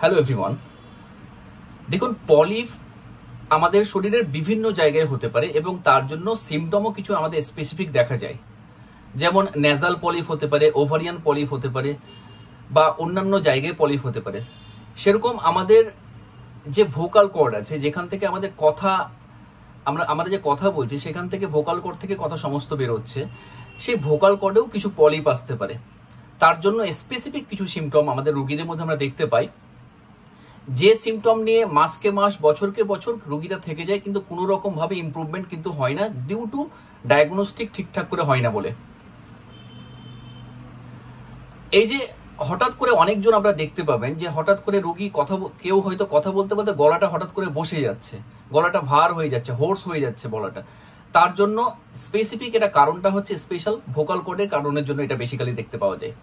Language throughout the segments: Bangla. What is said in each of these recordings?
Hello everyone. দেখুন, পলিপ আমাদের শরীরের বিভিন্ন জায়গায় হতে পারে এবং তার জন্য সিমটমও কিছু আমাদের স্পেসিফিক দেখা যায়। যেমন নেজাল পলিপ হতে পারে, ওভারিয়ান পলিপ হতে পারে, বা অন্যান্য জায়গায় পলিপ হতে পারে। সেরকম আমাদের যে ভোকাল কর্ড আছে, যেখান থেকে আমাদের কথা আমরা যে কথা বলছি সেখান থেকে ভোকাল কর্ড থেকে কথা সমস্ত বেরোচ্ছে, সেই ভোকাল কর্ডেও কিছু পলিপ আসতে পারে। তার জন্য স্পেসিফিক কিছু সিমটম আমাদের রোগীদের মধ্যে আমরা দেখতে পাই, যে সিমটম নিয়ে মাসকে মাস বছরকে বছর রোগীরা থেকে যায়, কিন্তু কোনো রকম ভাবে ইমপ্রুভমেন্ট কিন্তু হয় না, ডিউ টু ডায়াগনস্টিক ঠিকঠাক করে হয় না বলে। এই যে হঠাৎ করে অনেকজন আমরা দেখতে পাবেন যে হঠাৎ করে রোগী কেউ হয়তো কথা বলতে বলতে গলাটা হঠাৎ করে বসে যাচ্ছে, গলাটা ভার হয়ে যাচ্ছে, হোর্স হয়ে যাচ্ছে গলাটা। তার জন্য স্পেসিফিক এটা কারণটা হচ্ছে স্পেশাল ভোকাল কর্ডের কারণের জন্য এটা বেসিক্যালি দেখতে পাওয়া যায়।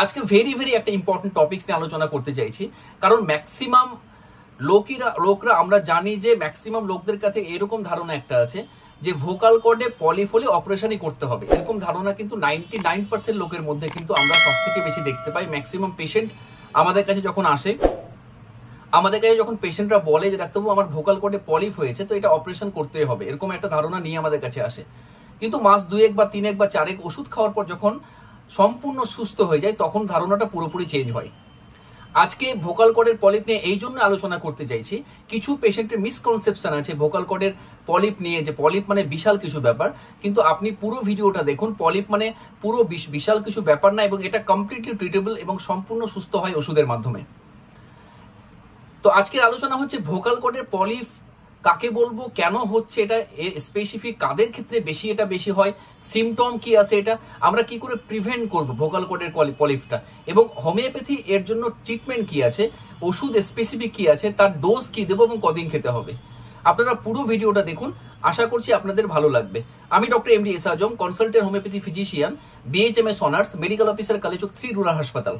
আজকে ভেরি একটা ইম্পর্টেন্ট টপিকস নিয়ে আলোচনা করতে চাইছি, কারণ ম্যাক্সিমাম লোকরা আমরা জানি যে ম্যাক্সিমাম লোকদের কাছে এরকম ধারণা একটা আছে যে ভোকাল কর্ডে পলিপ হলে অপারেশনই করতে হবে, এরকম ধারণা কিন্তু 99% লোকের মধ্যে কিন্তু আমরা সব থেকে বেশি দেখতে পাই। ম্যাক্সিমাম পেশেন্ট আমাদের কাছে যখন আসে, আমাদের কাছে যখন পেশেন্টরা বলে যে ডাক্তারবাবু আমার ভোকাল কর্ডে পলিপ হয়েছে, তো এটা অপারেশন করতেই হবে, এরকম একটা ধারণা নিয়ে আমাদের কাছে আসে। কিন্তু মাস 2 বা 3 বা 4 ওষুধ খাওয়ার পর যখন সম্পূর্ণ সুস্থ হয়ে যায়, তখন ধারণাটা পুরোপুরি চেঞ্জ হয়। আজকে ভোকাল কর্ডের পলিপ নিয়ে এই জন্য আলোচনা করতে চাইছি। কিছু পেশেন্টের মিসকনসেপশন আছে ভোকাল কর্ডের পলিপ নিয়ে, যে পলিপ মানে বিশাল কিছু ব্যাপার, কিন্তু আপনি পুরো ভিডিওটা দেখুন। পলিপ মানে পুরো বিশাল কিছু ব্যাপার না, এবং এটা কমপ্লিটলি ট্রিটেবল এবং সম্পূর্ণ সুস্থ হয় ওষুধের মাধ্যমে। তো আজকের আলোচনা হচ্ছে ভোকাল কর্ডের পলিপ কাকে বলবো, কেন হচ্ছে এটা, স্পেসিফিক কাদের ক্ষেত্রে এটা বেশি হয়, সিমটম কি আছে, এটা আমরা কি করে প্রিভেন্ট করব ভোকাল কর্ডের পলিপটা, এবং হোমিওপ্যাথি এর জন্য ট্রিটমেন্ট কি আছে, ওষুধ স্পেসিফিক কি আছে, তার ডোজ কি দেবো এবং কদিন খেতে হবে। আপনারা পুরো ভিডিওটা দেখুন, আশা করছি আপনাদের ভালো লাগবে। আমি doctor MD S Azam, consultant homeopathy physician, BHMS honours, medical officer, Kaliachak 3 rural হাসপাতাল।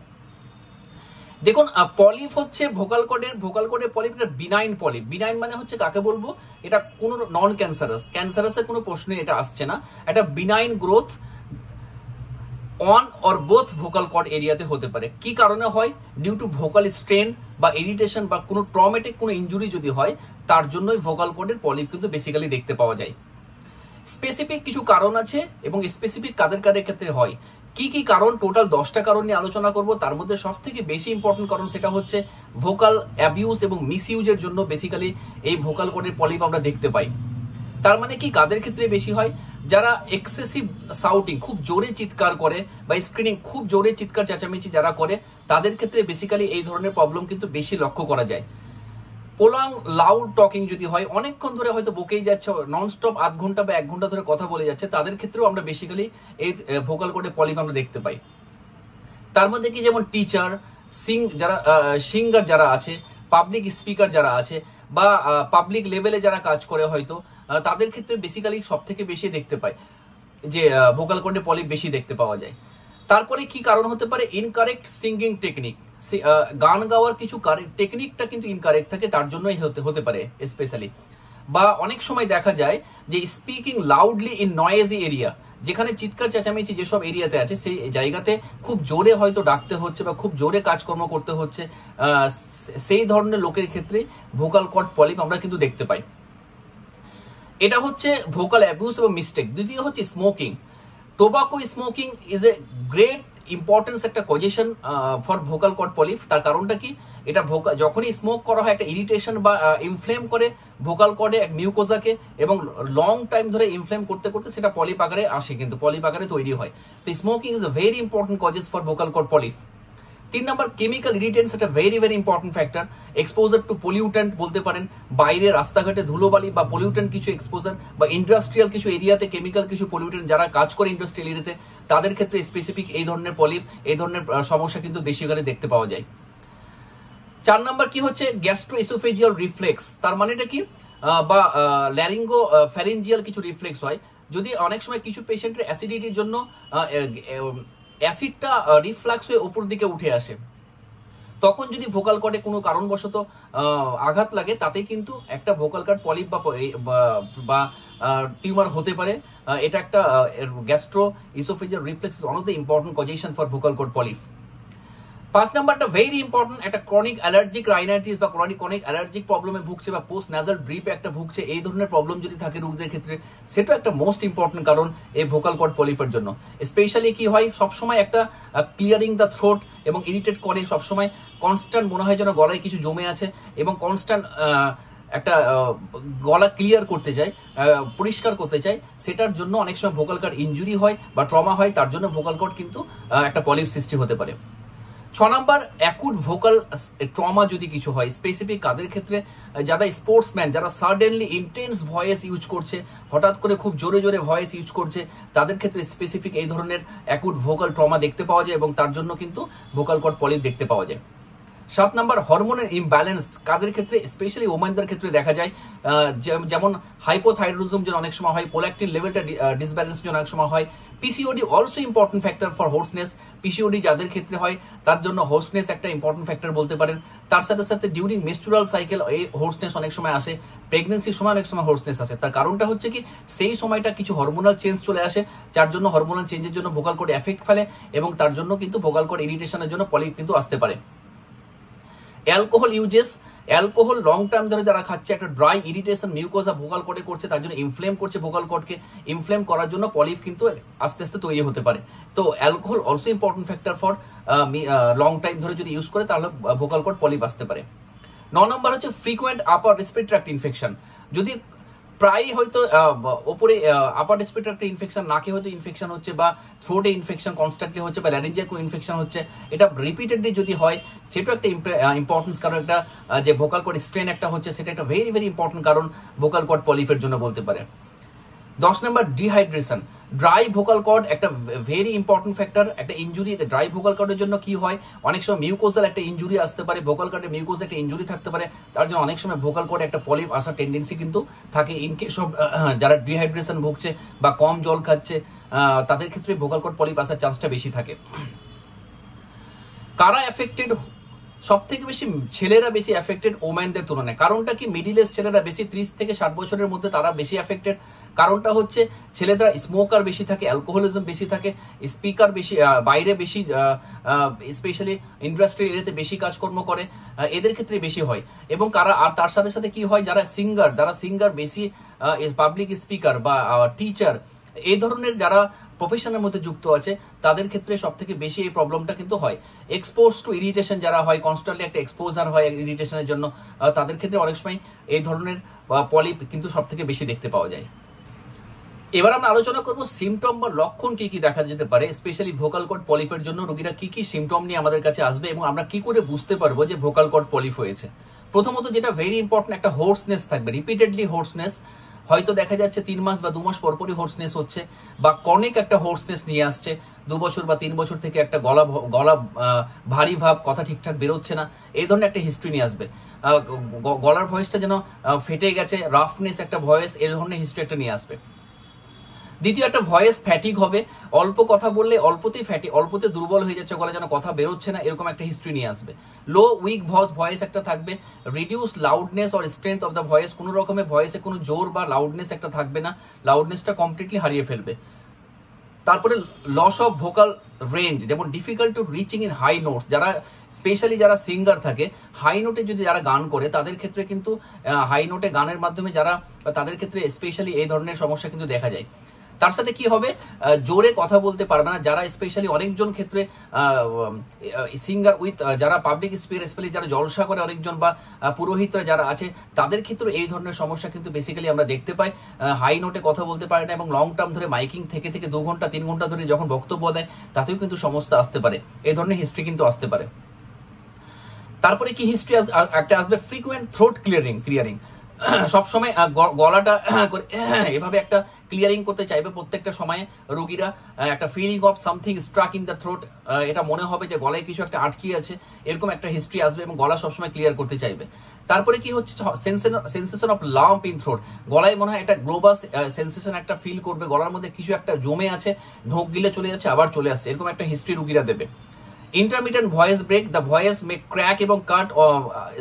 দেখুন, পলিপ হচ্ছে ভোকাল কর্ডের পলিপ এটা বিনাইন পলিপ। বিনাইন মানে হচ্ছে কাকে বলবো, এটা কোনো নন ক্যান্সারাসের কোনো প্রশ্নে এটা আসছে না। এটা benign growth on or both vocal cord এরিয়াতে হতে পারে। কি কারণে হয়, ডিউ টু ভোকাল স্ট্রেন বা ইরিটেশন বা কোনো ট্রমেটিক কোনো ইনজুরি যদি হয়, তার জন্যই ভোকাল কর্ডের পলিপ কিন্তু বেসিক্যালি দেখতে পাওয়া যায়। স্পেসিফিক কিছু কারণ আছে এবং স্পেসিফিক কাদের ক্ষেত্রে হয়। কি কারণ, টোটাল 10টা কারণ নিয়ে আলোচনা করব। তার মধ্যে সব থেকে বেশি ইম্পর্টেন্ট কারণ সেটা হচ্ছে ভোকাল অ্যাবিউজ এবং মিসইউজের জন্য বেসিক্যালি এই ভোকাল কর্ডের পলিপ আমরা দেখতে পাই। তার মানে কি, কাদের ক্ষেত্রে বেশি হয়, যারা এক্সেসিভ সাউটিং, খুব জোরে চিৎকার করে, বা স্ক্রিনিং, খুব জোরে চিৎকার চেঁচামেচি যারা করে, তাদের ক্ষেত্রে বেসিক্যালি এই ধরনের প্রবলেম কিন্তু বেশি লক্ষ্য করা যায়। প্রলং লাউড টকিং যদি হয়, অনেকক্ষণ ধরে হয়তো বকেই যাচ্ছে, ননস্টপ 1/2 ঘন্টা বা 1 ঘন্টা ধরে কথা বলে যাচ্ছে, তাদের ক্ষেত্রেও আমরা বেসিক্যালি এই ভোকাল কর্ডে পলিপ আমরা দেখতে পাই। তার মধ্যে কি, যেমন টিচার, সিঙ্গার যারা আছে, পাবলিক স্পিকার যারা আছে, বা পাবলিক লেভেলে যারা কাজ করে হয়তো, তাদের ক্ষেত্রে বেসিক্যালি সব থেকে বেশি দেখতে পাই যে ভোকাল কর্ডে পলিপ বেশি দেখতে পাওয়া যায়। তারপরে কি কারণ হতে পারে, ইনকারেক্ট সিঙ্গিং টেকনিক, গান গাওয়ার কিছু টেকনিকটা কিন্তু ইনকারেক্ট থাকে, তার জন্যই হতে পারে স্পেশালি। বা অনেক সময় দেখা যায় যে speaking loudly in noisy area, যেখানে চিৎকার চেঁচামেচি যেসব এরিয়াতে আছে, সেই জায়গাতে খুব জোরে হয়তো ডাকতে হচ্ছে বা খুব জোরে কাজকর্ম করতে হচ্ছে, সেই ধরনের লোকের ক্ষেত্রে ভোকাল কর্ড পলিপ আমরা কিন্তু দেখতে পাই। এটা হচ্ছে ভোকাল অ্যাবিউজ এবং মিস্টেক। দ্বিতীয় হচ্ছে smoking. Tobacco smoking is a great importance একটা causation for vocal cord polyp. তার কারণটা কি, এটা যখনই স্মোক করা হয় একটা ইরিটেশন বা ইনফ্লেম করে ভোকাল কর্ডে এক মিউকোজাকে, এবং লং টাইম ধরে ইনফ্লেম করতে করতে সেটা পলিপ আকারে আসে, কিন্তু পলিপ আকারে তৈরি হয়। তো smoking is a very important causes for vocal cord polyp. 3 number, chemical irritants, একটা very important factor. Exposure to pollutant বলতে পারেন, বাইরে রাস্তাঘাটে ধুলোবালি বা পলিউটেন্ট কিছু এক্সপোজার, বা ইন্ডাস্ট্রিয়াল কিছু এরিয়াতে কেমিক্যাল কিছু পলিউটেন্ট যারা কাজ করে ইন্ডাস্ট্রিয়াল এরিয়াতে, তাদের ক্ষেত্রে স্পেসিফিক এই ধরনের পলিপ, এই ধরনের সমস্যা কিন্তু বেশিরভাগ দেখতে পাওয়া যায়। 4 নম্বর কি হচ্ছে, গ্যাস্ট্রোএসোফেজিয়াল রিফ্লেক্স। তার মানে এটা কি, বা ল্যারিঙ্গো ফ্যারিঞ্জিয়াল কিছু রিফ্লেক্স হয়। যদি অনেক সময় কিছু পেশেন্টের অ্যাসিডিটির জন্য অ্যাসিডটা রিফ্লাক্স হয়ে উপর দিকে উঠে আসে, তখন যদি ভোকাল কর্ডে কোনো কারণবশত আঘাত লাগে, তাতে কিন্তু একটা ভোকাল কর্ড পলিপ বা টিউমার হতে পারে। এটা একটা gastro oesophageal reflex, one of the important causation for vocal cord polyp. 5 নাম্বারটা ভেরি ইম্পর্টেন্ট, একটা ক্রনিক অ্যালার্জিক রাইনাইটিস বা ক্রনিক অ্যালার্জিক প্রবলেমে ভুগছে বা পোস্ট নাজাল ড্রিপে একটা ভুগছে, এই ধরনের প্রবলেম যদি থাকে রোগীদের ক্ষেত্রে, সেটা একটা মোস্ট ইম্পর্টেন্ট কারণ এই ভোকাল কর্ড পলিপের জন্য। স্পেশালি কি হয়, সবসময় একটা ক্লিয়ারিং দ্য থ্রোট এবং ইরিটেট করে, সবসময় কনস্ট্যান্ট মনে হয় যেন গলায় কিছু জমে আছে এবং কনস্ট্যান্ট একটা গলা ক্লিয়ার করতে চায়, পরিষ্কার করতে চায়, সেটার জন্য অনেক সময় ভোকাল কর্ড ইনজুরি হয় বা ট্রমা হয়, তার জন্য ভোকাল কর্ড কিন্তু একটা পলিপ সৃষ্টি হতে পারে। 6 নাম্বার অ্যাকুট ভোকাল ট্রমা যদি কিছু হয়, স্পেসিফিক কাদের ক্ষেত্রে, যারা স্পোর্টসম্যান, যারা সাডেনলি ইন্টেন্স ভয়েস ইউজ করছে, হঠাৎ করে খুব জোরে জোরে ভয়েস ইউজ করছে, তাদের ক্ষেত্রে স্পেসিফিক এই ধরনের অ্যাকুট ভোকাল ট্রমা দেখতে পাওয়া যায় এবং তার জন্য কিন্তু ভোকাল কর্ড পলিপ দেখতে পাওয়া যায়। 7 নাম্বার হরমোনের ইমব্যালেন্স কাদের ক্ষেত্রে, স্পেশালি ওমেনদের ক্ষেত্রে দেখা যায়, যেমন হাইপোথাইরয়েডিজম যেন অনেক সময় হয়, প্রোল্যাক্টিন লেভেলটা ডিসব্যালেন্স যেন অনেক সময় হয়। PCOD also important factor for hoarseness, PCOD যাদের ক্ষেত্রে হয় তার জন্য হোর্সনেস একটা ইম্পর্টেন্ট ফ্যাক্টর বলতে পারেন। তার সাথে সাথে ডিউরিং মেনস্ট্রুয়াল সাইকেল এই হোর্সনেস অনেক সময় আসে, প্রেগনেন্সির সময় অনেক সময় হোর্সনেস আসে। তার কারণটা হচ্ছে কি, সেই সময়টা কিছু হরমোনাল চেঞ্জ চলে আসে, যার জন্য হরমোনাল চেঞ্জের জন্য ভোকাল কর্ড এফেক্ট ফেলে এবং তার জন্য কিন্তু ভোকাল কর্ড ইরিটেশনের জন্য পলিপ কিন্তু আসতে পারে। Alcohol uses, alcohol long term ধরে যারা খাচ্ছে, একটা ড্রাই ইরিটেশন মিউকোজা ভোকাল কর্ডে করছে, তার জন্য ইনফ্লেম করছে ভোকাল কর্ডকে, ইনফ্লেম করার জন্য পলিপ কিন্তু আস্তে আস্তে তৈরি হতে পারে। তো alcohol also important factor for long time ধরে যদি ইউজ করে তাহলে ভোকাল কর্ড পলিপ আসতে পারে। 9 নম্বর হচ্ছে frequent upper respiratory tract infection, যদি প্রায় হয়তো ওপরে আপার রেসপিরেটরি ট্র্যাক্ট ইনফেকশন, নাকে হয়তো ইনফেকশন হচ্ছে বা থ্রোটে ইনফেকশন কনস্ট্যান্টলি হচ্ছে বা ল্যারিঞ্জিয়াল কোনো ইনফেকশন হচ্ছে, এটা রিপিটেডলি যদি হয় সেটা একটা ইম্পর্টেন্স, কারণ একটা যে ভোকাল কর্ড স্ট্রেন একটা হচ্ছে, সেটা একটা ভেরি ভেরি ইম্পর্টেন্ট কারণ ভোকাল কর্ড পলিপের জন্য বলতে পারে। 10 নম্বর ডিহাইড্রেশন, ড্রাই ভোকাল কর্ড একটা ভেরি ইম্পর্টেন্ট ফ্যাক্টর, একটা ইনজুরি। ড্রাই ভোকাল কর্ডের জন্য কি হয়, অনেক সময় মিউকোজাল একটা ইনজুরি আসতে পারে, ভোকাল কর্ডে মিউকোজাল একটা ইনজুরি থাকতে পারে, তার জন্য অনেক সময় ভোকাল কর্ডে একটা পলিপ আসার টেন্ডেন্সি কিন্তু থাকে। ইন কেস অফ যারা ডিহাইড্রেশন ভুগছে বা কম জল খাচ্ছে, তাদের ক্ষেত্রে ভোকাল কর্ড পলিপ আসার চান্সটা বেশি থাকে। কারা এফেক্টেড, সব থেকে বেশি ছেলেরা বেশি এফেক্টেড ওমেনদের তুলনায়। কারণটা কি, মিডিল এজ ছেলেরা বেশি, 30 থেকে 60 বছরের মধ্যে তারা বেশি এফেক্টেড। কারণটা হচ্ছে ছেলেরা স্মোকার বেশি থাকে, অ্যালকোহলিজম বেশি থাকে, স্পিকার বেশি, বাইরে বেশি, স্পেশালি ইন্ডাস্ট্রি এরিয়াতে বেশি কাজকর্ম করে, এদের ক্ষেত্রে বেশি হয়। এবং কারা, আর তার সাথে সাথে কি হয়, যারা সিঙ্গার বেশি, পাবলিক স্পিকার বা টিচার, এই ধরনের যারা প্রফেশনের মধ্যে যুক্ত আছে, তাদের ক্ষেত্রে সব থেকে বেশি এই প্রবলেমটা কিন্তু হয়। এক্সপোজ টু ইরিটেশন যারা হয়, কনস্ট্যান্টলি একটা এক্সপোজার হয় ইরিটেশনের জন্য, তাদের ক্ষেত্রে অনেক সময় এই ধরনের পলিপ কিন্তু সব থেকে বেশি দেখতে পাওয়া যায়। এবার আমরা আলোচনা করব সিমটম বা লক্ষণ কি কি দেখা যেতে পারে, স্পেশালি ভোকাল কর্ড পলিপের জন্য রোগীরা কি কি সিমটম নিয়ে আমাদের কাছে আসবে এবং আমরা কি করে বুঝতে পারবো যে ভোকাল কর্ড পলিপ হয়েছে। প্রথমত যেটা ভেরি ইম্পর্টেন্ট, একটা হোর্সনেস থাকবে, রিপিটেডলি হোর্সনেস, হয়তো দেখা যাচ্ছে 3 মাস বা 2 মাস পরপরই হোর্সনেস হচ্ছে, বা ক্রনিক একটা হোর্সনেস নিয়ে আসছে, 2 বছর বা 3 বছর থেকে একটা গলা ভারী ভাব, কথা ঠিকঠাক বেরোচ্ছে না, এই ধরনের একটা হিস্ট্রি নিয়ে আসবে। গলার ভয়েসটা যেন ফেটে গেছে, রাফনেস একটা ভয়েস, এই ধরনের হিস্ট্রি একটা নিয়ে আসবে। দ্বিতীয়, একটা ভয়েস ফ্যাটিক হবে, অল্প কথা বললে অল্পতে দুর্বল হয়ে যাচ্ছে, গলা যেন কথা বেরোচ্ছে না, এরকম একটা হিস্ট্রি নিয়ে আসবে। লো উইক ভয়েস একটা থাকবে, reduce loudness or strength of the voice, কোনো রকমের ভয়েসে কোনো জোর বা লাউডনেস একটা থাকবে না, লাউডনেসটা কমপ্লিটলি হারিয়ে ফেলবে। তারপরে লস অফ ভোকাল রেঞ্জ, যেমন difficult to reaching in high notes, যারা স্পেশালি যারা সিঙ্গার থাকে, হাই নোটে যদি যারা গান করে তাদের ক্ষেত্রে কিন্তু, হাই নোটে গানের মাধ্যমে যারা, তাদের ক্ষেত্রে স্পেশালি এই ধরনের সমস্যা কিন্তু দেখা যায়। তার সাথে কি হবে, জোরে কথা বলতে পারবে না, যারা স্পেশালি অনেকজন ক্ষেত্রে সিঙ্গার উইথ, যারা পাবলিক স্পিকার, স্পেশালি যারা জলসা করে অনেকজন বা পুরোহিতরা যারা আছে, তাদের ক্ষেত্রে এই ধরনের সমস্যা কিন্তু বেসিক্যালি আমরা দেখতে পাই। হাই নোটে কথা বলতে পারে না এবং লং টার্ম ধরে মাইকিং থেকে 2 ঘন্টা 3 ঘন্টা ধরে যখন বক্তব্য দেয়, তাতেও কিন্তু সমস্যা আসতে পারে, এই ধরনের হিস্ট্রি কিন্তু আসতে পারে। তারপরে কি হিস্ট্রি একটা আসবে, ফ্রিকুয়েন্ট থ্রোট ক্লিয়ারিং, সবসময় গলাটা এভাবে একটা ক্লিয়ারিং করতে চাইবে প্রত্যেকটা সময়ে রোগীরা, একটা feeling of something struck in the throat, এটা মনে হবে যে গলায় কিছু একটা আটকে আছে, এরকম একটা হিস্ট্রি আসবে এবং গলা সবসময় ক্লিয়ার করতে চাইবে। তারপরে কি হচ্ছে, sensation of lump in throat, গলায় মনে হয় একটা গ্লোবাস সেন্সেশন একটা ফিল করবে, গলার মধ্যে কিছু একটা জমে আছে, ঢোক গিলে চলে যাচ্ছে আবার চলে আসছে, এরকম একটা হিস্ট্রি রোগীরা দেবে। Intermittent voice break, the voice may crack এবং কাট,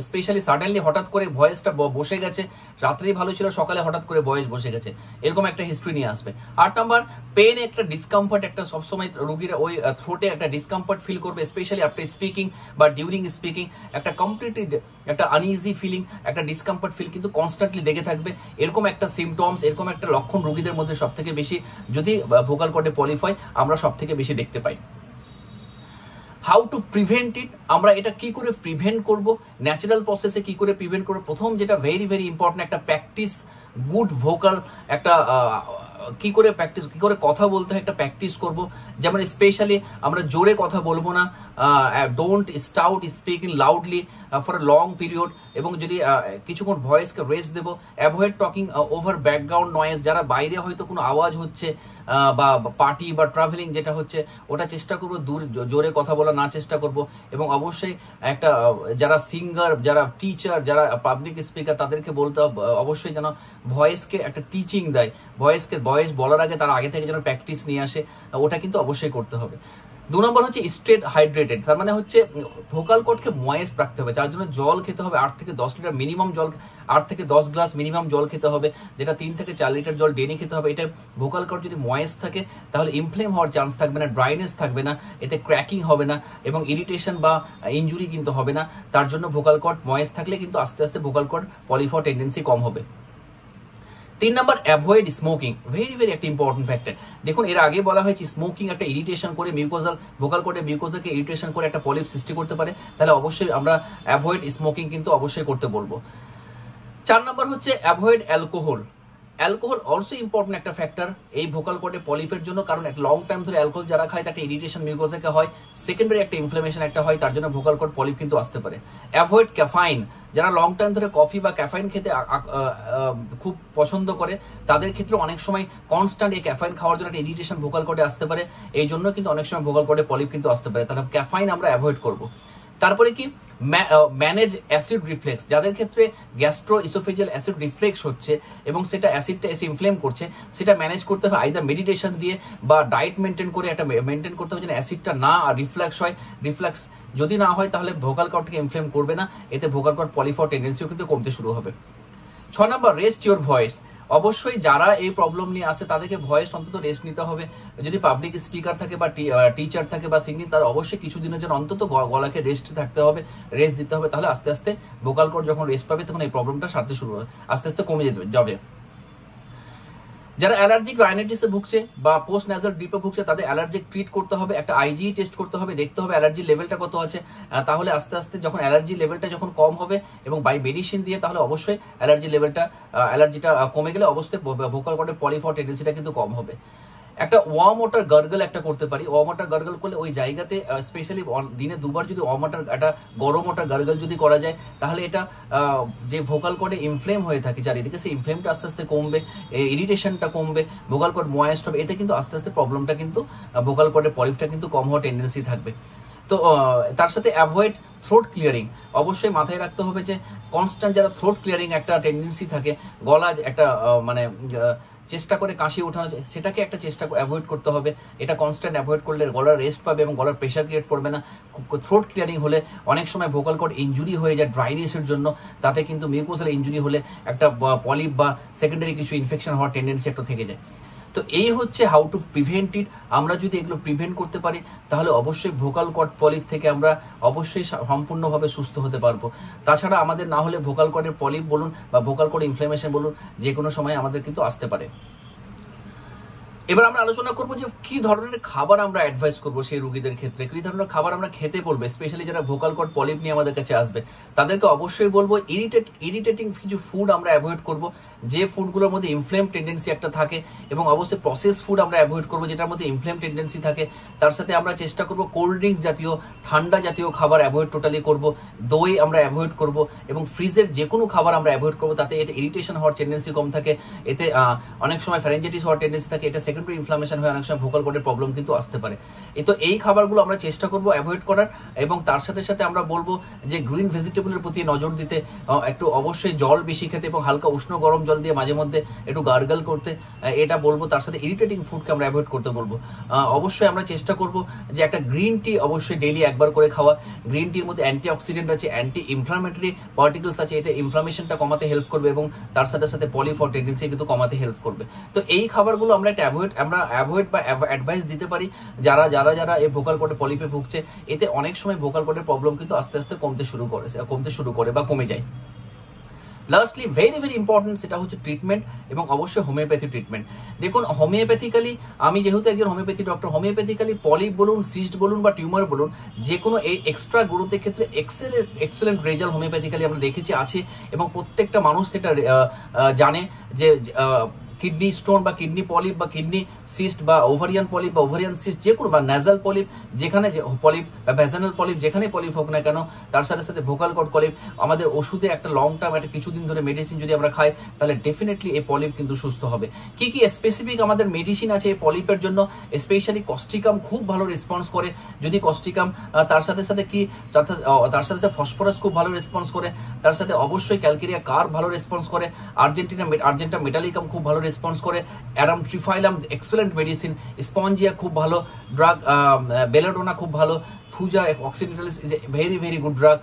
স্পেশালি সাডেনলি হঠাৎ করে ভয়েসটা বসে গেছে, রাত্রেই ভালো ছিল সকালে হঠাৎ করে ভয়েস বসে গেছে, এরকম একটা হিস্ট্রি নিয়ে আসবে। 8 নাম্বার, পেন, একটা ডিসকমফর্ট, একটা সবসময় রোগীরা ওই থ্রোটে একটা ডিসকমফর্ট ফিল করবে, স্পেশালি আফটার স্পিকিং বা ডিউরিং স্পিকিং, একটা কমপ্লিটলি একটা আনইজি ফিলিং, একটা ডিসকমফর্ট ফিল কিন্তু কনস্ট্যান্টলি লেগে থাকবে। এরকম একটা সিমটমস, এরকম একটা লক্ষণ রোগীদের মধ্যে সব থেকে বেশি যদি ভোকাল কর্ডে পলিপ হয় আমরা সব থেকে বেশি দেখতে পাই। হাউ টু প্রিভেন্ট ইট, আমরা এটা কি করে প্রিভেন্ট করব, ন্যাচারাল প্রসেসে কি করে প্রিভেন্ট করব? প্রথম যেটা ভেরি ভেরি ইম্পর্টেন্ট, একটা প্র্যাকটিস গুড ভোকাল, একটা কি করে প্র্যাকটিস, কি করে কথা বলতে হয় একটা প্র্যাকটিস করব। যেমন স্পেশালি আমরা জোরে কথা বলবো না, don't stout speaking loudly for a long period, এবং যদি কিছুক্ষণ ভয়েসকে রেস্ট দেবো। Avoid talking over background noise, যারা বাইরে হয়তো কোনো আওয়াজ হচ্ছে বা পার্টি বা ট্রাভেলিং যেটা হচ্ছে ওটা চেষ্টা করবো দূর জোরে কথা বলা না চেষ্টা করব। এবং অবশ্যই একটা যারা সিঙ্গার, যারা টিচার, যারা পাবলিক স্পিকার তাদেরকে বলতে হবে অবশ্যই যেন ভয়েসকে একটা টিচিং দেয়, ভয়েস বলার আগে তার আগে থেকে যেন প্র্যাকটিস নিয়ে আসে, ওটা কিন্তু অবশ্যই করতে হবে। 2 নম্বর হচ্ছে স্টেট হাইড্রেটেড, তার মানে হচ্ছে ভোকাল কর্ডকে ময়েস্ট রাখতে হবে, তার জন্য জল খেতে হবে 8 থেকে 10 লিটার মিনিমাম জল, 8 থেকে 10 গ্লাস মিনিমাম জল খেতে হবে, যেটা 3 থেকে 4 লিটার জল ডেলি খেতে হবে। এটা ভোকাল কর্ড যদি ময়েস্ট থাকে তাহলে ইনফ্লেম হওয়ার চান্স থাকবে না, ড্রাইনেস থাকবে না, এতে ক্র্যাকিং হবে না এবং ইরিটেশন বা ইনজুরি কিন্তু হবে না। তার জন্য ভোকাল কর্ড ময়েস্ট থাকলে কিন্তু আস্তে আস্তে ভোকাল কর্ড পলিপ হওয়ার টেন্ডেন্সি কম হবে। 3 number, avoid smoking, very very একটা ইম্পর্টেন্ট ফ্যাক্টর। দেখুন এর আগে বলা হয়েছে স্মোকিং একটা ইরিটেশন করে মিউকোজাল, ভোকাল কর্ডে মিউকোজাকে ইরিটেশন করে একটা পলিপ সৃষ্টি করতে পারে, তাহলে অবশ্যই আমরা অ্যাভয়েড স্মোকিং কিন্তু অবশ্যই করতে বলবো। 4 নাম্বার হচ্ছে avoid alcohol. Alcohol also important একটা ফ্যাক্টর এই ভোকাল কর্ডে পলিপের জন্য, কারণ একটা লং টাইম ধরে অ্যালকোহল যারা খায় একটা ইরিটেশন মিউকোজাকে হয়, সেকেন্ডারি একটা ইনফ্লামেশন একটা হয়, তার জন্য ভোকাল কর্ড পলিপ কিন্তু আসতে পারে। অ্যাভয়েড ক্যাফাইন, যারা লং টাইম ধরে কফি বা ক্যাফাইন খেতে খুব পছন্দ করে তাদের ক্ষেত্রে অনেক সময় কনস্ট্যান্ট এই ক্যাফাইন খাওয়ার জন্য একটা ইরিটেশন ভোকাল কর্ডে আসতে পারে, এই জন্য কিন্তু অনেক সময় ভোকাল কর্ডে পলিপ কিন্তু আসতে পারে, তাহলে ক্যাফাইন আমরা অ্যাভয়েড করব। তারপরে কি ম্যানেজ অ্যাসিড রিফ্লেক্স, যাদের ক্ষেত্রে গ্যাস্ট্রো ইসোফেজিয়াল অ্যাসিড রিফ্লেক্স হচ্ছে এবং সেটা অ্যাসিডটা এসে ইনফ্লেম করছে, সেটা ম্যানেজ করতে হবে আইদার মেডিটেশন দিয়ে বা ডায়েট মেনটেন করে, একটা মেনটেন করতে হবে যেন অ্যাসিডটা না রিফ্লেক্স হয়। রিফ্লেক্স যদি না হয় তাহলে ভোকাল কর্ডকে ইনফ্লেম করবে না, এতে ভোকাল কর্ড পলিপ হওয়ার টেন্ডেন্সিও কিন্তু কমতে শুরু হবে। 6 নাম্বার, রেস্ট ইওর ভয়েস, অবশ্যই যারা এই প্রবলেম নিয়ে আসে তাদেরকে ভয়েস অন্তত রেস্ট নিতে হবে। যদি পাবলিক স্পিকার থাকে বা টিচার থাকে বা সিঙ্গিং, তার অবশ্যই কিছুদিনের জন্য অন্তত গলাকে রেস্ট থাকতে হবে, রেস্ট দিতে হবে, তাহলে আস্তে আস্তে ভোকাল কর্ড যখন রেস্ট পাবে তখন এই প্রবলেমটা সারতে শুরু হবে, আস্তে আস্তে কমে যাবে। যারা অ্যালার্জিক রাইনাইটিসে ভুগছে বা পোস্ট ন্যাজাল ড্রিপে ভুগছে তাদের অ্যালার্জিক ট্রিট করতে হবে, একটা আইজি টেস্ট করতে হবে, দেখতে হবে অ্যালার্জি লেভেলটা কত আছে, তাহলে আস্তে আস্তে যখন অ্যালার্জি লেভেলটা যখন কম হবে এবং বাই মেডিসিন দিয়ে, তাহলে অবশ্যই অ্যালার্জিটা কমে গেলে অবশ্যই ভোকাল কর্ডে পলিপ হওয়ার টেন্ডেন্সিটা কিন্তু কম হবে। একটা ওয়ার্ম ওয়াটার গার্গল একটা করতে পারি, ওয়ার্ম ওয়াটার গার্গল করলে ওই জায়গাতে স্পেশালি দিনে 2 বার যদি ওয়ার্ম ওয়াটার একটা গরম ওয়াটার গার্গল যদি করা যায়, তাহলে এটা যে ভোকাল কর্ডে ইনফ্লেম হয়ে থাকে চারিদিকে, সেই ইনফ্লেমটা আস্তে আস্তে কমবে, ইরিটেশনটা কমবে, ভোকাল কর্ড ময়েস্ট হবে, এতে কিন্তু আস্তে আস্তে প্রবলেমটা কিন্তু ভোকাল কর্ডের পলিপটা কিন্তু কম হওয়ার টেন্ডেন্সি থাকবে। তো তার সাথে অ্যাভয়েড থ্রোট ক্লিয়ারিং, অবশ্যই মাথায় রাখতে হবে যে কনস্ট্যান্ট যারা থ্রোট ক্লিয়ারিং একটা টেন্ডেন্সি থাকে, গলা একটা মানে চেষ্টা করে কাশি ওঠানো, সেটাকে একটা চেষ্টা অ্যাভয়েড করতে হবে। এটা কনস্ট্যান্ট অ্যাভয়েড করলে গলার রেস্ট পাবে এবং গলার প্রেশার ক্রিয়েট করবে না। থ্রোট ক্লিয়ারিং হলে অনেক সময় ভোকাল কর্ড ইনজুরি হয়ে যায় ড্রাইনেসের জন্য, তাতে কিন্তু মিউকোসাল ইনজুরি হলে একটা পলিপ বা সেকেন্ডারি কিছু ইনফেকশন হওয়ার টেন্ডেন্সি একটা থেকে যায়। তো এই হচ্ছে হাউ টু প্রিভেন্ট ইট। আমরা যদি এগুলো প্রিভেন্ট করতে পারি তাহলে অবশ্যই ভোকাল কর্ড পলিপ থেকে আমরা অবশ্যই সম্পূর্ণভাবে সুস্থ হতে পারবো। তাছাড়া আমাদের না হলে ভোকাল কর্ডের পলিপ বলুন বা ভোকাল কর্ড ইনফ্লামেশন বলুন, যে কোনো সময় আমাদের কিন্তু আসতে পারে। এবার আমরা আলোচনা করবো যে কি ধরনের খাবার আমরা অ্যাডভাইস করবো সেই রোগীদের ক্ষেত্রে, কি ধরনের খাবার আমরা খেতে বলবো, স্পেশালি যারা ভোকাল কর্ড পলিপ নিয়ে আমাদের কাছে আসবে তাদেরকে অবশ্যই বলবো ইরিটেটিং কিছু ফুড আমরা অ্যাভয়েড করবো, যে ফুডগুলোর মধ্যে ইনফ্লেম টেন্ডেন্সি একটা থাকে, এবং অবশ্যই প্রসেস ফুড আমরা অ্যাভয়েড করবো যেটার মধ্যে ইনফ্লেম টেন্ডেন্সি থাকে। তার সাথে আমরা চেষ্টা করবো কোল্ড ড্রিঙ্কস জাতীয় ঠান্ডা জাতীয় খাবার অ্যাভয়েড টোটালি করবো, দই আমরা অ্যাভয়েড করবো এবং ফ্রিজের যে কোনো খাবার আমরা অ্যাভয়েড করবো, তাতে এটা ইরিটেশন হওয়ার টেন্ডেন্সি কম থাকে, এতে অনেক সময় ফ্যারেঞ্জাইটিস হওয়ার টেন্ডেন্সি থাকে, এটা কিন্তু ইনফ্লামেশন হয়ে অনেক সময় ভোকাল কর্ডের প্রবলেম কিন্তু আসতে পারে। তো এই খাবারগুলো আমরা চেষ্টা করবো অ্যাভয়েড করার, এবং তার সাথে সাথে আমরা বলবো যে গ্রিন ভেজিটেবলের প্রতি নজর দিতে, একটু অবশ্যই জল বেশি খেতে এবং হালকা উষ্ণ গরম জল দিয়ে মাঝে মধ্যে একটু গার্গল করতে, এটা বলবো। তার সাথে ইরিটেটিং ফুডকে আমরা অ্যাভয়েড করতে বলবো। অবশ্যই আমরা চেষ্টা করবো যে একটা গ্রিন টি অবশ্যই ডেইলি একবার করে খাওয়া। গ্রিন টির মধ্যে অ্যান্টি অক্সিডেন্ট আছে, অ্যান্টি ইনফ্লামেটরি পার্টিকেলস আছে, এটা ইনফ্লামেশনটা কমাতে হেল্প করবে এবং তার সাথে সাথে পলিফর টেন্ডেন্সি কিন্তু কমাতে হেল্প করবে। তো এই খাবারগুলো আমরা একটা অ্যাভয়েড বা অ্যাডভাইস দিতে পারি যারা যারা যারা এই ভোকাল কর্ডে পলিপে ভুগছে। এতে অনেক সময় ভোকাল কর্ডের প্রবলেম কিন্তু আস্তে আস্তে কমতে শুরু করে বা কমে যায়। লাস্টলি ভেরি ভেরি ইম্পর্টেন্ট, সেটা হচ্ছে ট্রিটমেন্ট এবং অবশ্যই হোমিওপ্যাথি ট্রিটমেন্ট। দেখুন যেহেতু আমি একজন হোমিওপ্যাথি ডক্টর, হোমিওপ্যাথিক্যালি পলিপ বলুন, সিস্ট বলুন বা টিউমার বলুন, যে কোনো এই এক্সট্রা গ্রোথের ক্ষেত্রে এক্সেলেন্ট রেজাল্ট হোমিওপ্যাথিক্যালি আমরা দেখেছি আছে, এবং প্রত্যেকটা মানুষ সেটা জানে যে কিডনি স্টোন বা কিডনি পলিপ বা কিডনি সিস্ট বা ওভারিয়ান পলিপ বা ওভারিয়ান সিস্ট যে কোনো, বা ন্যাজাল পলিপ যেখানে পলিপ বা ভ্যাজানাল পলিপ যেখানে পলিপ হোক না কেন, তার সাথে সাথে ভোকাল কর্ড পলিপ, আমাদের ওষুধে একটা লং টার্ম একটা কিছুদিন ধরে মেডিসিন যদি আমরা খাই তাহলে ডেফিনেটলি এই পলিপ কিন্তু সুস্থ হবে। কি কি স্পেসিফিক আমাদের মেডিসিন আছে এই পলিপের জন্য? স্পেশালি কস্টিকাম খুব ভালো রেসপন্স করে, যদি কস্টিকাম, তার সাথে সাথে তার সাথে সাথে ফসফরাস খুব ভালো রেসপন্স করে, তার সাথে অবশ্যই ক্যালকেরিয়া কার্ব ভালো রেসপন্স করে, আর্জেন্টা মেটালিকাম খুব ভালো রেসপন্স করে, Arum triphyllum excellent medicine, Spongia খুব ভালো ড্রাগ, বেলাডোনা খুব ভালো, Thuja occidentalis is a very very good drug,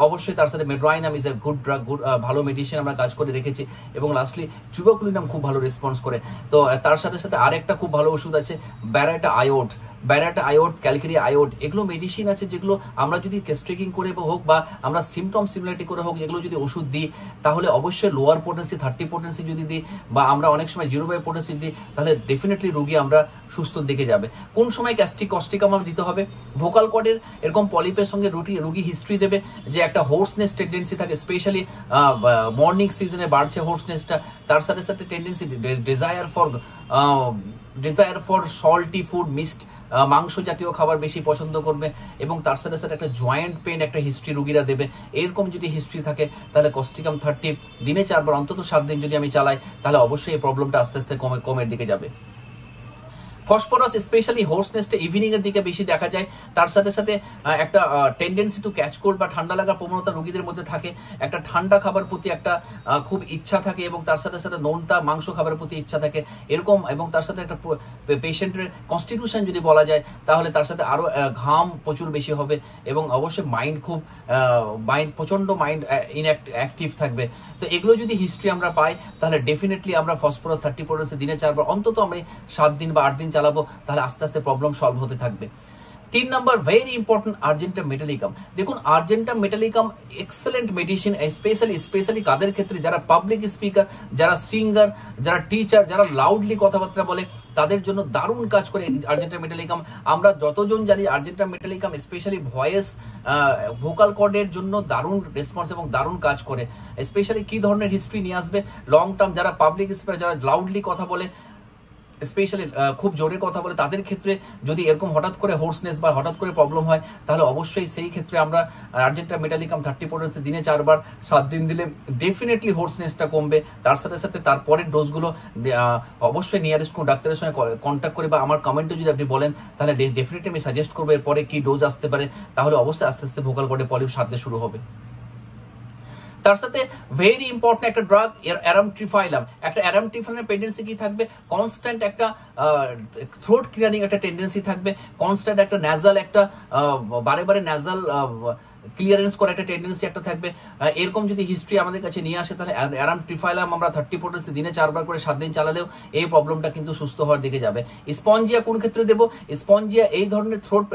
অবশ্যই তার সাথে Medorrhinum is a good drug, ভালো মেডিসিন আমরা কাজ করে রেখেছি, এবং লাস্টলি ট্রিবোকুলিনাম খুব ভালো রেসপন্স করে। তো তার সাথে সাথে আরেকটা খুব ভালো ওষুধ আছে ব্যারাটা আয়োড, ক্যালকেরিয়া আয়োড, এগুলো মেডিসিন আছে যেগুলো আমরা যদি কেস্ট্রিকিং করে হোক বা আমরা সিমটম সিমিলারিটি করে হোক, এগুলো যদি ওষুধ দিই তাহলে অবশ্যই লোয়ার পোটেন্সি 30 পোটেন্সি যদি দিই, বা আমরা অনেক সময় 0 পোটেন্সি দিই, তাহলে ডেফিনেটলি রোগী আমরা সুস্থ দিকে যাবে। কোন সময় কস্টিকাম আমরা দিতে হবে? ভোকাল কর্ডের এরকম পলিপের সঙ্গে রোগী হিস্ট্রি দেবে যে একটা হোর্সনেস টেন্ডেন্সি থাকে, স্পেশালি মর্নিং সিজনে বাড়ছে হোর্সনেসটা, তার সাথে সাথে tendency desire for salty food, mist মাংস জাতীয় খাবার বেশি পছন্দ করবে, এবং তার সাথে সাথে একটা জয়েন্ট পেন একটা হিস্ট্রি রোগীরা দেবে। এরকম যদি হিস্ট্রি থাকে তাহলে কস্টিকাম 30 দিনে 4 বার অন্তত 7 দিন যদি আমি চালাই তাহলে অবশ্যই এই প্রবলেমটা আস্তে আস্তে কমের দিকে যাবে। ফসফরাস স্পেশালি হোর্সনেসটা ইভিনিং এর দিকে বেশি দেখা যায়, তার সাথে সাথে একটা টেন্ডেন্সি টু ক্যাচ কোল্ড বা ঠান্ডা লাগার প্রবণতা রোগীদের মধ্যে থাকে, একটা ঠান্ডা খাবার প্রতি একটা খুব ইচ্ছা থাকে, এবং তার সাথে সাথে নোনতা মাংস খাবারের প্রতি ইচ্ছা থাকে এরকম, এবং তার সাথে একটা পেশেন্টের কনস্টিটিউশন যদি বলা যায় তাহলে তার সাথে আরো ঘাম প্রচুর বেশি হবে, এবং অবশ্যই প্রচন্ড মাইন্ড ইনঅ্যাক্টিভ থাকবে। তো এগুলো যদি হিস্ট্রি আমরা পাই তাহলে ডেফিনেটলি আমরা ফসফরাস 30 পোটেন্সি দিনে 4 বার অন্তত আমি 7 দিন বা 8 দিন চালাবো, তাহলে আস্তে আস্তে প্রবলেম সলভ হতে থাকবে। 3 নাম্বার ভেরি ইম্পর্টেন্ট, আর্জেন্টা মেটালিকাম। দেখুন আর্জেন্টা মেটালিকাম এক্সেলেন্ট মেডিসিন, স্পেশালি কাদের ক্ষেত্রে? যারা পাবলিক স্পিকার, যারা সিঙ্গার, যারা টিচার, যারা লাউডলি কথাবার্তা বলে, তাদের জন্য দারুণ কাজ করে আর্জেন্টা মেটালিকাম। আমরা যতজন জানি আর্জেন্টা মেটালিকাম স্পেশালি ভয়েস ভোকাল কর্ডের জন্য দারুণ রেসপন্স এবং দারুণ কাজ করে। স্পেশালি কি ধরনের হিস্ট্রি নিয়ে আসবে? লং টার্ম যারা পাবলিক স্পিকার, যারা লাউডলি কথা বলে, স্পেশালি খুব জোরে কথা বলে, তাদের ক্ষেত্রে যদি এরকম হঠাৎ করে হোর্সনেস বা হঠাৎ করে প্রবলেম হয় তাহলে অবশ্যই সেই ক্ষেত্রে আমরা আর্জেন্টা মেটালিকাম 30 পোটেন্সি দিনে 4 বার 7 দিন দিলে ডেফিনেটলি হোর্সনেসটা কমবে। তার সাথে সাথে তারপরের ডোজগুলো অবশ্যই নিয়ারেস্ট কোনো ডাক্তারের সঙ্গে কন্ট্যাক্ট করে বা আমার কমেন্টে যদি আপনি বলেন তাহলে ডেফিনেটলি আমি সাজেস্ট করবো এরপরে কি ডোজ আসতে পারে, তাহলে অবশ্যই আস্তে আস্তে ভোকাল কর্ডে পলিপ সারতে শুরু হবে। তার সাথে ভেরি ইম্পর্টেন্ট একটা ড্রাগ অ্যারাম ট্রিফাইলাম। একটা অ্যারাম ট্রিফাইলামের টেন্ডেন্সি কি থাকবে? কনস্ট্যান্ট একটা থ্রোট ক্লিয়ারিং একটা টেন্ডেন্সি থাকবে, কনস্ট্যান্ট একটা ন্যাজাল একটা বারে ন্যাজাল ক্লিয়ারেন্স করা একটা টেন্ডেন্সি একটা থাকবে। এরকম যদি হিস্ট্রি আমাদের কাছে নিয়ে আসে তাহলে অ্যারাম ট্রিফাইলাম আমরা 30 পোটেন্সি দিনে 4 বার করে 7 দিন চালালেও এই প্রবলেমটা কিন্তু সুস্থ হওয়ার দিকে যাবে। স্পঞ্জিয়া কোন ক্ষেত্রে দেবো? স্পঞ্জিয়া এই ধরনের থ্রোট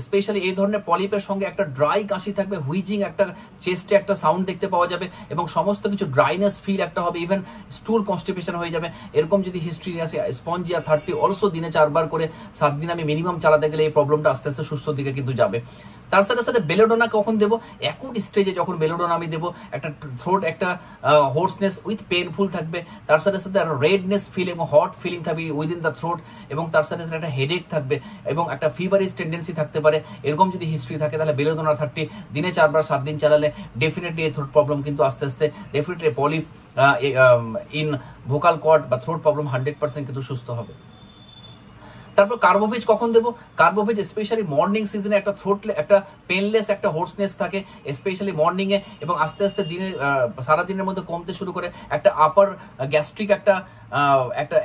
স্পেশালি এই ধরনের পলিপের সঙ্গে একটা ড্রাই কাশি থাকবে, হুইজিং একটা চেস্টে একটা সাউন্ড দেখতে পাওয়া যাবে, এবং সমস্ত কিছু ড্রাইনেস ফিল একটা হবে, ইভেন স্টুল কনস্টিপেশন হয়ে যাবে। এরকম যদি হিস্ট্রি নিয়ে আসে স্পঞ্জিয়া 30 অলসো দিনে 4 বার করে 7 দিন আমি মিনিমাম চালাতে গেলে এই প্রবলেমটা আস্তে আস্তে সুস্থ দিকে কিন্তু যাবে। তার সাথে সাথে বেলোডোনা কখন দেবো? অ্যাকুট স্টেজে যখন বেলোডোনা আমি দেবো, একটা থ্রোট একটা হোর্সনেস উইথ পেনফুল থাকবে, তার সাথে সাথে রেডনেস ফিল এবং হট ফিলিং থাকবে উইদিন দ্য থ্রোট, এবং তার সাথে সাথে একটা হেডেক থাকবে এবং একটা ফিভারিশ টেন্ডেন্সি থাকতে পারে। এরকম যদি হিস্ট্রি থাকে তাহলে বেলোডোনা 30 দিনে 4 বার 7 দিন চালালে ডেফিনেটলি এই থ্রোট প্রবলেম কিন্তু আস্তে আস্তে definitely polyp in vocal cord বা থ্রোট প্রবলেম 100% কিন্তু সুস্থ হবে। তারপর কার্বোভেজ কখন দেবো? কার্বোভেজ স্পেশালি মর্নিং সিজনে একটা থ্রোট, একটা পেনলেস একটা হোর্সনেস থাকে স্পেশালি মর্নিং এ, এবং আস্তে আস্তে দিনে সারাদিনের মধ্যে কমতে শুরু করে। একটা আপার গ্যাস্ট্রিক একটা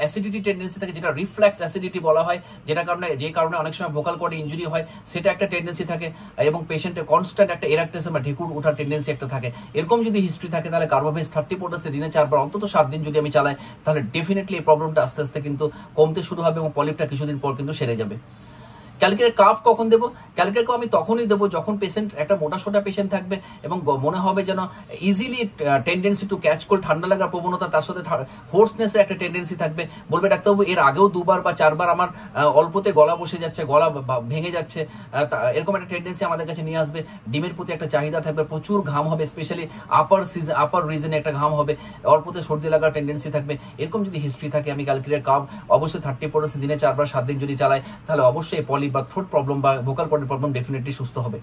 অ্যাসিডিটি টেন্ডেন্সি থাকে, যেটা রিফ্লেক্স অ্যাসিডিটি বলা হয়, যে কারণে অনেক সময় ভোকাল কর্ডে ইনজুরি হয়, সেটা একটা টেন্ডেন্সি থাকে। এবং পেশেন্টের কনস্ট্যান্ট একটা এরাকটেশন বা ঢেকুর ওঠার টেন্ডেন্সি একটা থাকে। এরকম যদি হিস্ট্রি থাকে তাহলে কার্বোভেজ 30 পোটেন্সি দিনে 4 বার অন্তত 7 দিন যদি আমি চালাই, তাহলে ডেফিনেটলি এই প্রবলেমটা আস্তে আস্তে কিন্তু কমতে শুরু হবে এবং পলিপটা কিছুদিন পর কিন্তু সেরে যাবে। ক্যালকুলেট কাফ কখন দেবো? ক্যালকুলেট কাফ আমি তখনই দেবো যখন পেশেন্ট একটা মোটাসোটা পেশেন্ট থাকবে এবং মনে হবে যেন easily tendency to catch cold, ঠান্ডা লাগার প্রবণতা, তার সাথে হোর্সনেসের একটা টেন্ডেন্সি থাকবে। বলবে ডাক্তারবাবু এর আগেও 2 বার বা 4 বার আমার অল্পতে গলা বসে যাচ্ছে, গলা ভেঙে যাচ্ছে, এরকম একটা টেন্ডেন্সি আমাদের কাছে নিয়ে আসবে। ডিমের প্রতি একটা চাহিদা থাকবে, প্রচুর ঘাম হবে, স্পেশালি আপার রিজনে একটা ঘাম হবে, অল্পতে সর্দি লাগার টেন্ডেন্সি থাকবে। এরকম যদি হিস্ট্রি থাকে আমি ক্যালকুলেট কাফ অবশ্যই 30 পোটেন্সি দিনে 4 বার 7 দিন যদি চালাই, তাহলে অবশ্যই বা থ্রোট প্রবলেম বা ভোকাল কর্ডের প্রবলেম ডেফিনেটলি সুস্থ হবে।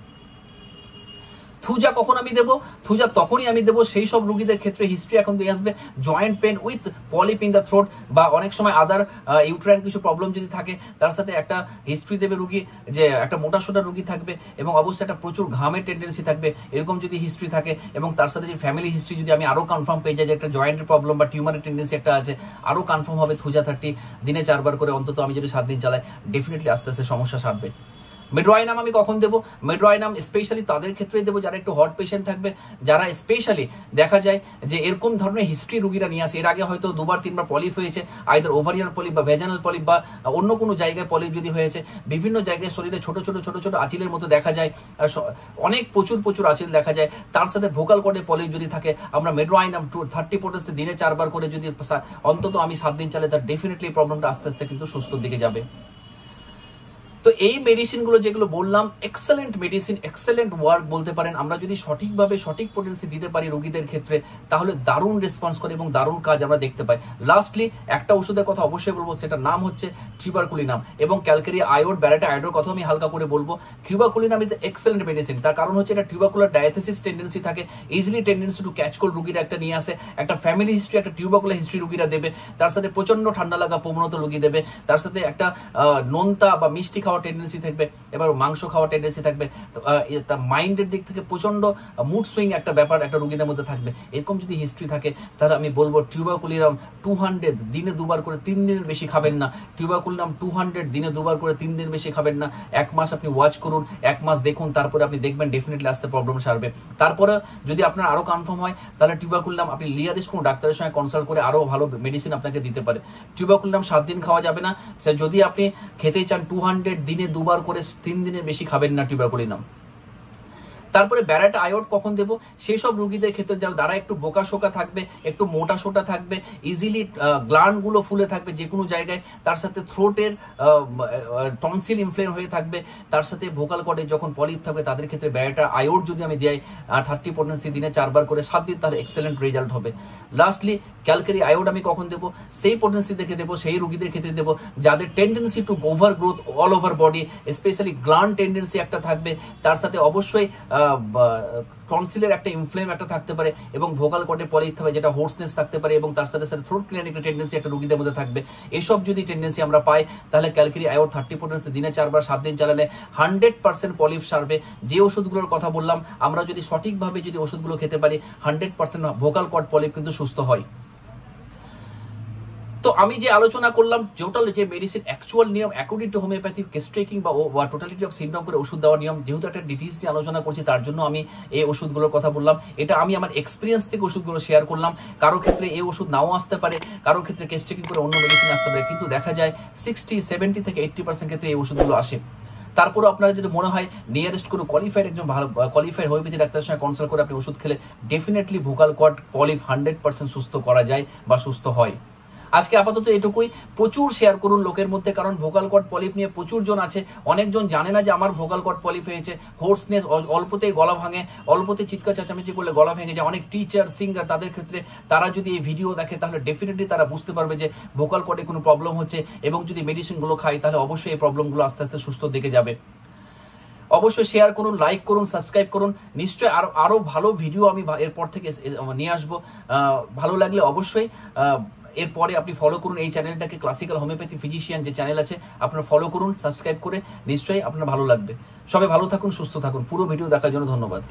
থুজা কখন আমি দেবো? থুজা তখনই আমি দেবো সেই সব রোগীদের ক্ষেত্রে হিস্ট্রি এখন দিয়ে আসবে joint pain with polyp in the throat, বা অনেক সময় আদার ইউট্রাইন কিছু প্রবলেম যদি থাকে, তার সাথে একটা হিস্ট্রি দেবে রোগী যে একটা মোটাসোটা রোগী থাকবে এবং অবশ্যই একটা প্রচুর ঘামের টেন্ডেন্সি থাকবে। এরকম যদি হিস্ট্রি থাকে এবং তার সাথে যে ফ্যামিলি হিস্ট্রি যদি আমি আরো কনফার্ম পেয়ে যাই যে একটা জয়েন্টের প্রবলেম বা টিউমারের টেন্ডেন্সি একটা আছে, আরো কনফার্ম হবে থুজা 30 দিনে 4 বার করে অন্তত আমি যদি 7 দিন চালাই, ডেফিনেটলি আস্তে আস্তে সমস্যা সারবে। মেড্রোয়াইনাম আমি কখন দেবো? মেড্রোয়াইনাম স্পেশালি তাদের ক্ষেত্রেই দেবো যারা একটু হট পেশেন্ট থাকবে, যারা স্পেশালি দেখা যায় যে এরকম ধরনের হিস্ট্রি রোগীরা নিয়ে আসে, এর আগে হয়তো 2 বার 3 বার পলিপ হয়েছে, আইদার ওভারিয়ান পলিপ বা ভেজানাল পলিপ বা অন্য কোনো জায়গায় পলিপ যদি হয়েছে, বিভিন্ন জায়গায় শরীরে ছোট ছোট আঁচিলের মতো দেখা যায়, অনেক প্রচুর আঁচিল দেখা যায়, তার সাথে ভোকাল কর্ডে পলিপ যদি থাকে, আমরা মেড্রোয়াইনাম 30 পোটেন্সি দিনে 4 বার করে যদি অন্তত আমি 7 দিন চালাই, তার ডেফিনেটলি প্রবলেমটা আস্তে আস্তে কিন্তু সুস্থর দিকে যাবে। তো এই মেডিসিনগুলো যেগুলো বললাম এক্সেলেন্ট মেডিসিন, এক্সেলেন্ট ওয়ার্ক বলতে পারেন। আমরা যদি সঠিকভাবে সঠিক পোটেন্সি দিতে পারি রোগীদের ক্ষেত্রে, তাহলে দারুণ রেসপন্স করে এবং দারুণ কাজ আমরা দেখতে পাই। লাস্টলি একটা ওষুধের কথা অবশ্যই বলবো, সেটার নাম হচ্ছে ট্রিবাকুলিনাম, এবং ক্যালকেরি আয়োড, ব্যারেটা আয়োডের কথা আমি হালকা করে বলবো। ট্রিবাকুলিনাম ইজ এক্সেলেন্ট মেডিসিন। তার কারণ হচ্ছে এটা ট্রিবাকুলার ডায়াথেসিস টেন্ডেন্সি থাকে, easily tendency to catch cold রোগীরা একটা নিয়ে আসে, একটা ফ্যামিলি হিস্ট্রি, একটা টিউবাকুলার হিস্ট্রি রোগীরা দেবে, তার সাথে প্রচন্ড ঠান্ডা লাগা প্রবণতা রোগী দেবে, তার সাথে একটা নোনতা বা মিষ্টি খাওয়ার টেন্ডেন্সি থাকবে, এবার মাংস খাওয়ার টেন্ডেন্সি থাকবে, তার মাইন্ডের দিক থেকে প্রচন্ড মুড সুইং একটা ব্যাপার একটা রোগীদের মধ্যে থাকবে। এরকম যদি হিস্ট্রি থাকে তাহলে আমি বলবো ট্রিবাকুলিনাম 200 দিনে 2 বার করে 3 দিনের বেশি খাবেন না। ট্রিবাকুলিনাম 200 দিনে 2 বার করে 3 দিন বেশি খাবেন না। 1 মাস আপনি ওয়াচ করুন, 1 মাস দেখুন, তারপরে আপনি দেখবেন ডেফিনেটলি আসতে প্রবলেম সারবে। তারপরে যদি আপনার আরো কনফার্ম হয় তাহলে ট্রিবাকুলিনাম আপনি লিয়ারিস্ট কোনো ডাক্তারের সঙ্গে কনসাল্ট করে আরো ভালো মেডিসিন আপনাকে দিতে পারে। ট্রিবাকুলিনাম 7 দিন খাওয়া যাবে না। যদি আপনি খেতে চান 200 দিনে 2 বার করে 3 দিনের বেশি খাবেন না ট্রিবাকুলিনাম। তারপরে ব্যারাটা আয়োড কখন দেবো? সেই সব রোগীদের ক্ষেত্রে যারা একটু বোকাশোকা থাকবে, একটু মোটা সোটা থাকবে, ইজিলি গ্ল্যান্ড গুলো ফুলে থাকবে যে কোনো জায়গায়, তার সাথে থ্রোটের টনসিল ইনফ্লেম হয়ে থাকবে, তার সাথে ভোকাল কর্ডে যখন পলিপ থাকবে, তাদের ক্ষেত্রে ব্যারাটা আয়োড যদি আমি দেই 30 পোটেন্সি দিনে 4 বার করে 7 দিন, তাহলে এক্সেলেন্ট রেজাল্ট হবে। লাস্টলি ক্যালকেরি আয়োড আমি কখন দেবো? সেই পোটেন্সি দেখে দেবো, সেই রোগীদের ক্ষেত্রে দেবো যাদের tendency two over growth all over body, specially gland tendency একটা থাকবে, তার সাথে অবশ্যই টনসিলের একটা ইনফ্লেম একটা থাকতে পারে, এবং ভোকাল কর্ডে পলিপ থাকবে যেটা হোর্সনেস থাকতে পারে, এবং তার সাথে সাথে থ্রোট ক্লিয়ারিং টেন্ডেন্সি একটা রোগীদের মধ্যে থাকবে। এসব যদি টেন্ডেন্সি আমরা পাই, তাহলে ক্যালকেরি আয়োড 30 পোটেন্সি দিনে 4 বার 7 দিন চালালে 100% পলিপ সারবে। যে ওষুধগুলোর কথা বললাম, আমরা যদি সঠিকভাবে যদি ওষুধগুলো খেতে পারি, 100% ভোকাল কর্ড পলিপ কিন্তু সুস্থ হয়। তো আমি যে আলোচনা করলাম টোটাল যে মেডিসিন অ্যাকচুয়াল নিয়ম according to homeopathy case trekking বা টোটালিটি অফ সিম্পটম করে ওষুধ দেওয়ার নিয়ম, যেহেতু একটা ডিটেইলস নিয়ে আলোচনা করছি তার জন্য আমি এই ওষুধগুলোর কথা বললাম। এটা আমি আমার এক্সপিরিয়েন্স থেকে ওষুধগুলো শেয়ার করলাম। কারো ক্ষেত্রে এই ওষুধ নাও আসতে পারে, কারো ক্ষেত্রে কেস ট্রেকিং করে অন্য মেডিসিন আসতে পারে, কিন্তু দেখা যায় 60, 70 থেকে 80% ক্ষেত্রে এই ওষুধগুলো আসে। তারপরে আপনারা যদি মনে হয় নিয়ারেস্ট কোনো কোয়ালিফাইড একজন ভালো কোয়ালিফাইড হোমিওপ্যাথি ডাক্তারের সঙ্গে কনসাল্ট করে আপনি ওষুধ খেলে ডেফিনেটলি ভোকাল কর্ড পলিপ 100% সুস্থ করা যায় বা সুস্থ হয়। আজকে আপাতত এটুকুই। প্রচুর শেয়ার করুন লোকের মধ্যে, কারণ ভোকাল কর্ড পলিপ নিয়ে প্রচুর জন আছে, অনেকজন জানে না যে আমার ভোকাল কর্ড পলিপ হয়েছে, হোর্সনেস, অল্পতেই গলা ভাঙে, অল্পতে চিৎকার চেঁচামেচি করলে গলা ভেঙে যায়। অনেক টিচার, সিঙ্গার, তাদের ক্ষেত্রে তারা যদি এই ভিডিও দেখে তাহলে ডেফিনেটলি তারা বুঝতে পারবে যে ভোকাল কর্ডে কোনো প্রবলেম হচ্ছে, এবং যদি মেডিসিনগুলো খাই তাহলে অবশ্যই এই প্রবলেমগুলো আস্তে আস্তে সুস্থ দিকে যাবে। অবশ্যই শেয়ার করুন, লাইক করুন, সাবস্ক্রাইব করুন। নিশ্চয়ই আরো ভালো ভিডিও আমি এরপর থেকে নিয়ে আসবো। ভালো লাগলে অবশ্যই এরপরে আপনি ফলো করুন এই চ্যানেলটাকে, ক্লাসিক্যাল হোমিওপ্যাথি ফিজিশিয়ান যে চ্যানেল আছে আপনারা ফলো করুন, সাবস্ক্রাইব করে, নিশ্চয়ই আপনার ভালো লাগবে। সবাই ভালো থাকুন, সুস্থ থাকুন। পুরো ভিডিও দেখার জন্য ধন্যবাদ।